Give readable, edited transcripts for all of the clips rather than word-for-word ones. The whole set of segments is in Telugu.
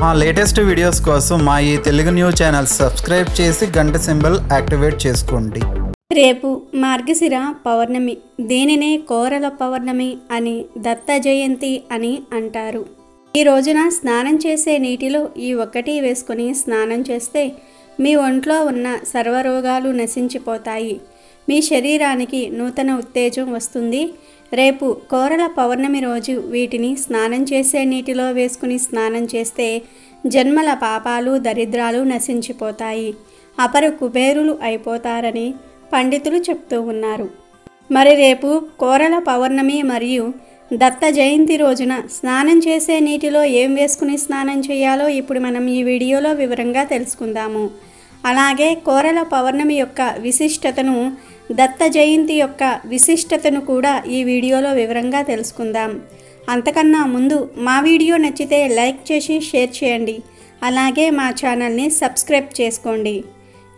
మా లేటెస్ట్ వీడియోస్ కోసం మా ఈ తెలుగు న్యూస్ ఛానల్ సబ్స్క్రైబ్ చేసి గంట సింబల్ యాక్టివేట్ చేసుకోండి. రేపు మార్గశిర పౌర్ణమి. దీనినే కోరల పౌర్ణమి అని, దత్త జయంతి అని అంటారు. ఈ రోజున స్నానం చేసే నీటిలో ఈ ఒక్కటి వేసుకొని స్నానం చేస్తే మీ ఒంట్లో ఉన్న సర్వరోగాలు నశించిపోతాయి. మీ శరీరానికి నూతన ఉత్తేజం వస్తుంది. రేపు కోరల పౌర్ణమి రోజు వీటిని స్నానం చేసే నీటిలో వేసుకుని స్నానం చేస్తే జన్మల పాపాలు దరిద్రాలు నశించిపోతాయి. అపరు కుబేరులు అయిపోతారని పండితులు చెప్తూ ఉన్నారు. మరి రేపు కోరల పౌర్ణమి మరియు దత్త జయంతి రోజున స్నానం చేసే నీటిలో ఏం వేసుకుని స్నానం చేయాలో ఇప్పుడు మనం ఈ వీడియోలో వివరంగా తెలుసుకుందాము. అలాగే కోరల పౌర్ణమి యొక్క విశిష్టతను, దత్త జయంతి యొక్క విశిష్టతను కూడా ఈ వీడియోలో వివరంగా తెలుసుకుందాం. అంతకన్నా ముందు మా వీడియో నచ్చితే లైక్ చేసి షేర్ చేయండి. అలాగే మా ఛానల్ని సబ్స్క్రైబ్ చేసుకోండి.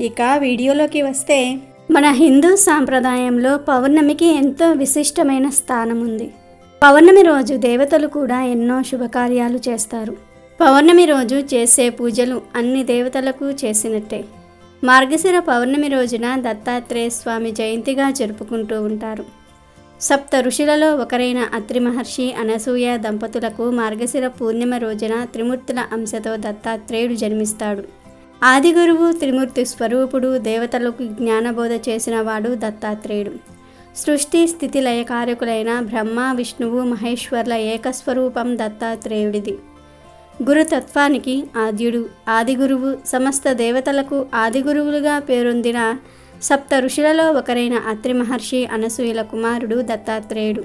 ఇక వీడియోలోకి వస్తే, మన హిందూ సాంప్రదాయంలో పౌర్ణమికి ఎంతో విశిష్టమైన స్థానం ఉంది. పౌర్ణమి రోజు దేవతలు కూడా ఎన్నో శుభకార్యాలు చేస్తారు. పౌర్ణమి రోజు చేసే పూజలు అన్ని దేవతలకు చేసినట్టే. మార్గశిర పౌర్ణమి రోజున దత్తాత్రేయ స్వామి జయంతిగా జరుపుకుంటూ ఉంటారు. సప్త ఋషులలో ఒకరైన అత్రి మహర్షి, అనసూయ దంపతులకు మార్గశిర పూర్ణిమ రోజున త్రిమూర్తుల అంశతో దత్తాత్రేయుడు జన్మిస్తాడు. ఆదిగురువు, త్రిమూర్తి స్వరూపుడు, దేవతలకు జ్ఞానబోధ చేసిన వాడు దత్తాత్రేయుడు. సృష్టి స్థితి లయకారకులైన బ్రహ్మ, విష్ణువు, మహేశ్వర్ల ఏకస్వరూపం దత్తాత్రేయుడిది. గురుతత్వానికి ఆద్యుడు, ఆదిగురువు, సమస్త దేవతలకు ఆదిగురువులుగా పేరొందిన సప్త ఋషులలో ఒకరైన అత్రి మహర్షి, అనసూయల కుమారుడు దత్తాత్రేయుడు.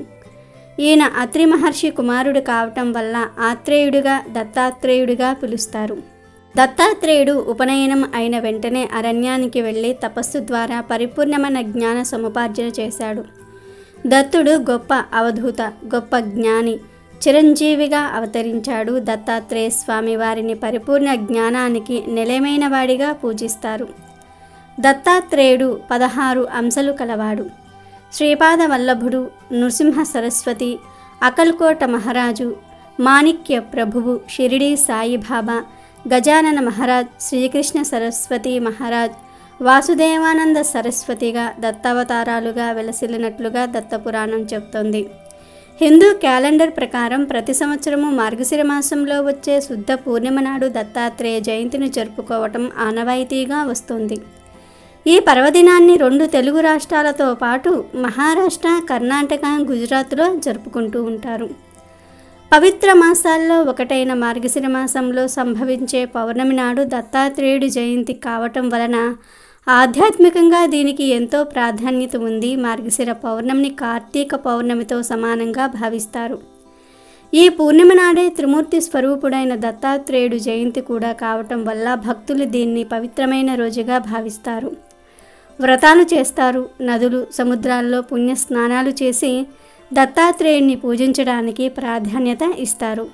ఈయన అత్రి మహర్షి కుమారుడు కావటం వల్ల ఆత్రేయుడిగా, దత్తాత్రేయుడిగా పిలుస్తారు. దత్తాత్రేయుడు ఉపనయనం అయిన వెంటనే అరణ్యానికి వెళ్ళి తపస్సు ద్వారా పరిపూర్ణమైన జ్ఞాన సముపార్జన చేశాడు. దత్తుడు గొప్ప అవధూత, గొప్ప జ్ఞాని, చిరంజీవిగా అవతరించాడు. దత్తాత్రేయ స్వామి వారిని పరిపూర్ణ జ్ఞానానికి నిలయమైన వాడిగా పూజిస్తారు. దత్తాత్రేయుడు 16 అంశలు కలవాడు. శ్రీపాద వల్లభుడు, నృసింహ సరస్వతి, అకల్కోట మహారాజు, మాణిక్య ప్రభువు, షిరిడి సాయిబాబా, గజానన మహారాజ్, శ్రీకృష్ణ సరస్వతి మహారాజ్, వాసుదేవానంద సరస్వతిగా దత్తావతారాలుగా వెలసిల్లినట్లుగా దత్తపురాణం చెబుతోంది. హిందూ క్యాలెండర్ ప్రకారం ప్రతి సంవత్సరము మార్గశిర మాసంలో వచ్చే శుద్ధ పూర్ణిమ నాడు దత్తాత్రేయ జయంతిని జరుపుకోవటం ఆనవాయితీగా వస్తుంది. ఈ పర్వదినాన్ని 2 తెలుగు రాష్ట్రాలతో పాటు మహారాష్ట్ర, కర్ణాటక, గుజరాత్లో జరుపుకుంటూ ఉంటారు. పవిత్ర మాసాల్లో ఒకటైన మార్గశిర మాసంలో సంభవించే పౌర్ణమి నాడు దత్తాత్రేయుడి జయంతి కావటం వలన ఆధ్యాత్మికంగా దీనికి ఎంతో ప్రాధాన్యత ఉంది. మార్గశిర పౌర్ణమిని కార్తీక పౌర్ణమితో సమానంగా భావిస్తారు. ఈ పూర్ణిమ నాడే త్రిమూర్తి స్వరూపుడైన దత్తాత్రేయుడు జయంతి కూడా కావటం వల్ల భక్తులు దీన్ని పవిత్రమైన రోజుగా భావిస్తారు. వ్రతాలు చేస్తారు. నదులు, సముద్రాల్లో పుణ్య స్నానాలు చేసి దత్తాత్రేయుడిని పూజించడానికి ప్రాధాన్యత ఇస్తారు.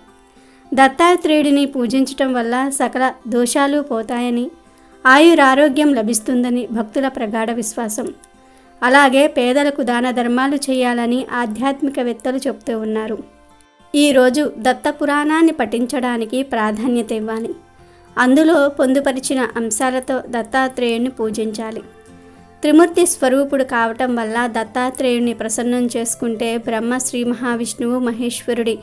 దత్తాత్రేయుడిని పూజించటం వల్ల సకల దోషాలు పోతాయని, ఆయురారోగ్యం లభిస్తుందని భక్తుల ప్రగాఢ విశ్వాసం. అలాగే పేదలకు దాన ధర్మాలు చేయాలని ఆధ్యాత్మికవేత్తలు చెబుతూ ఉన్నారు. ఈరోజు దత్త పురాణాన్ని పఠించడానికి ప్రాధాన్యత ఇవ్వాలి. అందులో పొందుపరిచిన అంశాలతో దత్తాత్రేయుడిని పూజించాలి. త్రిమూర్తి స్వరూపుడు కావటం వల్ల దత్తాత్రేయుడిని ప్రసన్నం చేసుకుంటే బ్రహ్మ, శ్రీ మహావిష్ణువు, మహేశ్వరుడి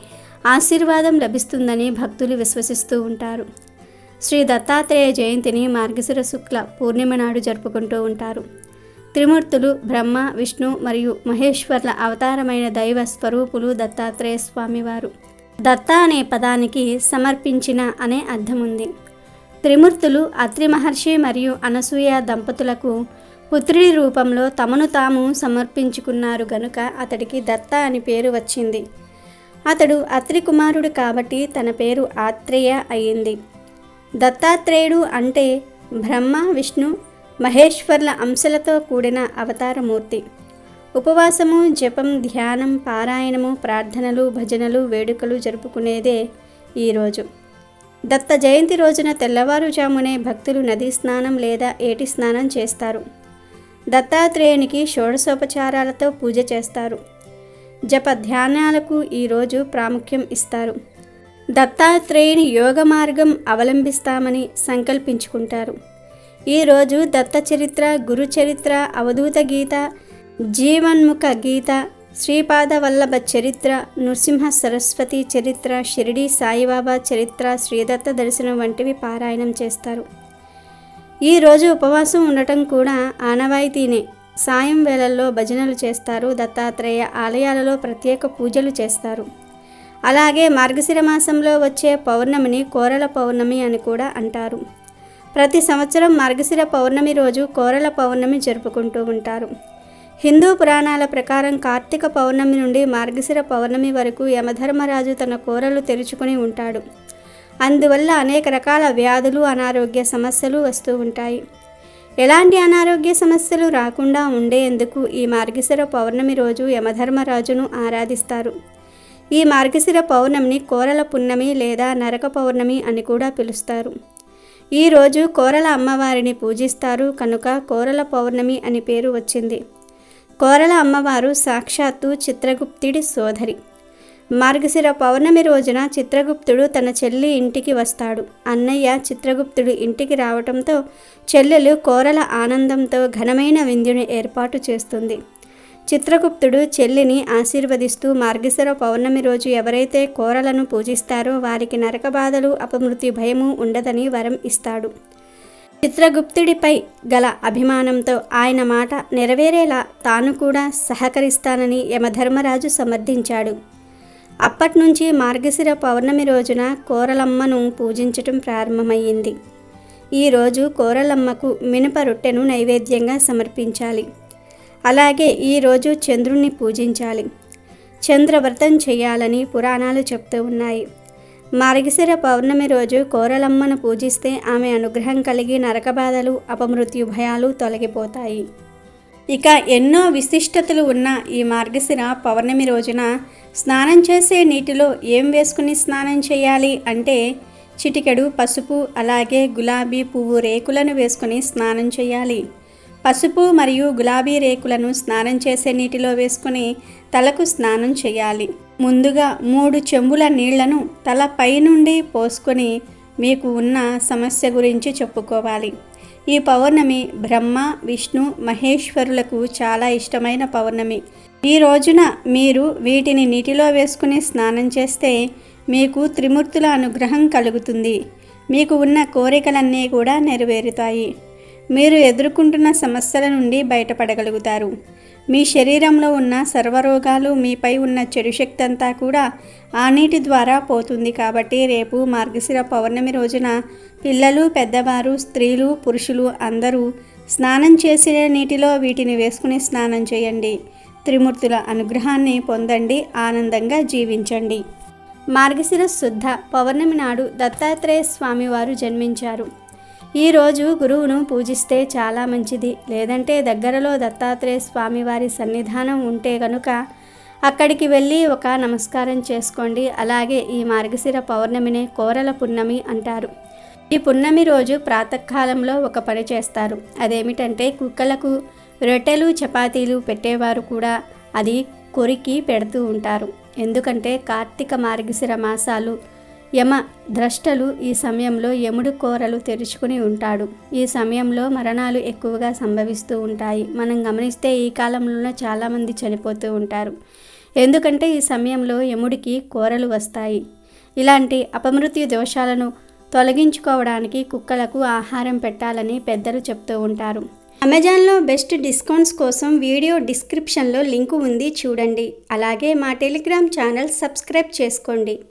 ఆశీర్వాదం లభిస్తుందని భక్తులు విశ్వసిస్తూ ఉంటారు. శ్రీ దత్తాత్రేయ జయంతిని మార్గశిర శుక్ల పూర్ణిమ నాడు జరుపుకుంటూ ఉంటారు. త్రిమూర్తులు బ్రహ్మ, విష్ణు మరియు మహేశ్వర్ల అవతారమైన దైవ స్వరూపులు దత్తాత్రేయ స్వామివారు. దత్త అనే పదానికి సమర్పించిన అనే అర్థం ఉంది. త్రిమూర్తులు అత్రి మహర్షి మరియు అనసూయ దంపతులకు పుత్రుడి రూపంలో తమను తాము సమర్పించుకున్నారు గనుక అతడికి దత్త అని పేరు వచ్చింది. అతడు అత్రి కుమారుడు కాబట్టి తన పేరు ఆత్రేయ అయ్యింది. దత్తాత్రేయుడు అంటే బ్రహ్మ, విష్ణు, మహేశ్వర్ల అంశలతో కూడిన అవతారమూర్తి. ఉపవాసము, జపం, ధ్యానం, పారాయణము, ప్రార్థనలు, భజనలు, వేడుకలు జరుపుకునేదే ఈరోజు. దత్త జయంతి రోజున తెల్లవారుజామునే భక్తులు నదీ స్నానం లేదా ఏటి స్నానం చేస్తారు. దత్తాత్రేయునికి షోడశోపచారాలతో పూజ చేస్తారు. జప ధ్యానాలకు ఈరోజు ప్రాముఖ్యం ఇస్తారు. దత్తాత్రేయుని యోగ మార్గం అవలంబిస్తామని సంకల్పించుకుంటారు. ఈరోజు దత్త చరిత్ర, గురు చరిత్ర, అవధూత గీత, జీవన్ముఖ గీత, శ్రీపాద వల్లభ చరిత్ర, నృసింహ సరస్వతి చరిత్ర, షిరిడి సాయిబాబా చరిత్ర, శ్రీదత్త దర్శనం వంటివి పారాయణం చేస్తారు. ఈరోజు ఉపవాసం ఉండటం కూడా ఆనవాయితీనే. సాయం వేళల్లో భజనలు చేస్తారు. దత్తాత్రేయ ఆలయాలలో ప్రత్యేక పూజలు చేస్తారు. అలాగే మార్గశిర మాసంలో వచ్చే పౌర్ణమిని కోరల పౌర్ణమి అని కూడా అంటారు. ప్రతి సంవత్సరం మార్గశిర పౌర్ణమి రోజు కోరల పౌర్ణమి జరుపుకుంటూ ఉంటారు. హిందూ పురాణాల ప్రకారం కార్తీక పౌర్ణమి నుండి మార్గశిర పౌర్ణమి వరకు యమధర్మరాజు తన కోరలు తెరుచుకుని ఉంటాడు. అందువల్ల అనేక రకాల వ్యాధులు, అనారోగ్య సమస్యలు వస్తూ ఉంటాయి. ఎలాంటి అనారోగ్య సమస్యలు రాకుండా ఉండేందుకు ఈ మార్గశిర పౌర్ణమి రోజు యమధర్మరాజును ఆరాధిస్తారు. ఈ మార్గశిర పౌర్ణమిని కోరల పున్నమి లేదా నరక పౌర్ణమి అని కూడా పిలుస్తారు. ఈరోజు కోరల అమ్మవారిని పూజిస్తారు కనుక కోరల పౌర్ణమి అని పేరు వచ్చింది. కోరల అమ్మవారు సాక్షాత్తు చిత్రగుప్తుడి సోదరి. మార్గశిర పౌర్ణమి రోజున చిత్రగుప్తుడు తన చెల్లి ఇంటికి వస్తాడు. అన్నయ్య చిత్రగుప్తుడు ఇంటికి రావటంతో చెల్లెలు కోరల ఆనందంతో ఘనమైన విందుని ఏర్పాటు చేస్తుంది. చిత్రగుప్తుడు చెల్లిని ఆశీర్వదిస్తూ మార్గశిర పౌర్ణమి రోజు ఎవరైతే కోరలను పూజిస్తారో వారికి నరక బాధలు, అపమృత్యు భయము ఉండదని వరం ఇస్తాడు. చిత్రగుప్తుడిపై గల అభిమానంతో ఆయన మాట నెరవేరేలా తాను కూడా సహకరిస్తానని యమధర్మరాజు సమర్థించాడు. అప్పట్నుంచి మార్గశిర పౌర్ణమి రోజున కోరలమ్మను పూజించటం ప్రారంభమయ్యింది. ఈరోజు కోరలమ్మకు మినప రొట్టెను నైవేద్యంగా సమర్పించాలి. అలాగే ఈరోజు చంద్రుణ్ణి పూజించాలి. చంద్రవ్రతం చేయాలని పురాణాలు చెప్తూ ఉన్నాయి. మార్గశిర పౌర్ణమి రోజు కోరలమ్మను పూజిస్తే ఆమె అనుగ్రహం కలిగి నరకబాధలు, అపమృత్యు భయాలు తొలగిపోతాయి. ఇక ఎన్నో విశిష్టతలు ఉన్న ఈ మార్గశిర పౌర్ణమి రోజున స్నానం చేసే నీటిలో ఏం వేసుకుని స్నానం చేయాలి అంటే చిటికెడు పసుపు, అలాగే గులాబీ పువ్వు రేకులను వేసుకుని స్నానం చేయాలి. పసుపు మరియు గులాబీ రేకులను స్నానం చేసే నీటిలో వేసుకుని తలకు స్నానం చేయాలి. ముందుగా 3 చెంబుల నీళ్లను తల పైనుండి పోసుకొని మీకు ఉన్న సమస్య గురించి చెప్పుకోవాలి. ఈ పౌర్ణమి బ్రహ్మ, విష్ణు, మహేశ్వరులకు చాలా ఇష్టమైన పౌర్ణమి. ఈ రోజున మీరు వీటిని నీటిలో వేసుకుని స్నానం చేస్తే మీకు త్రిమూర్తుల అనుగ్రహం కలుగుతుంది. మీకు ఉన్న కోరికలన్నీ కూడా నెరవేరుతాయి. మీరు ఎదుర్కొంటున్న సమస్యల నుండి బయటపడగలుగుతారు. మీ శరీరంలో ఉన్న సర్వరోగాలు, మీపై ఉన్న చెడు శక్తి అంతా కూడా ఆ నీటి ద్వారా పోతుంది. కాబట్టి రేపు మార్గశిర పౌర్ణమి రోజున పిల్లలు, పెద్దవారు, స్త్రీలు, పురుషులు అందరూ స్నానం చేసిన నీటిలో వీటిని వేసుకుని స్నానం చేయండి. త్రిమూర్తుల అనుగ్రహాన్ని పొందండి, ఆనందంగా జీవించండి. మార్గశిర శుద్ధ పౌర్ణమి నాడు దత్తాత్రేయ స్వామివారు జన్మించారు. ఈరోజు గురువును పూజిస్తే చాలా మంచిది. లేదంటే దగ్గరలో దత్తాత్రేయ స్వామివారి సన్నిధానం ఉంటే కనుక అక్కడికి వెళ్ళి ఒక నమస్కారం చేసుకోండి. అలాగే ఈ మార్గశిర పౌర్ణమినే కోరల పున్నమి అంటారు. ఈ పున్నమి రోజు ప్రాతకాలంలో ఒక పని చేస్తారు. అదేమిటంటే కుక్కలకు రొట్టెలు, చపాతీలు పెట్టేవారు కూడా అది కొరికి పెడుతూ ఉంటారు. ఎందుకంటే కార్తీక మార్గశిర మాసాలు యమ ద్రష్టలు ఈ సమయంలో యముడు కోరలు తెరుచుకుని ఉంటాడు. ఈ సమయంలో మరణాలు ఎక్కువగా సంభవిస్తూ ఉంటాయి. మనం గమనిస్తే ఈ కాలంలోనే చాలామంది చనిపోతూ ఉంటారు. ఎందుకంటే ఈ సమయంలో యముడికి కోరలు వస్తాయి. ఇలాంటి అపమృత్యు దోషాలను తొలగించుకోవడానికి కుక్కలకు ఆహారం పెట్టాలని పెద్దలు చెప్తూ ఉంటారు. అమెజాన్లో బెస్ట్ డిస్కౌంట్స్ కోసం వీడియో డిస్క్రిప్షన్లో లింకు ఉంది, చూడండి. అలాగే మా టెలిగ్రామ్ ఛానల్ సబ్స్క్రైబ్ చేసుకోండి.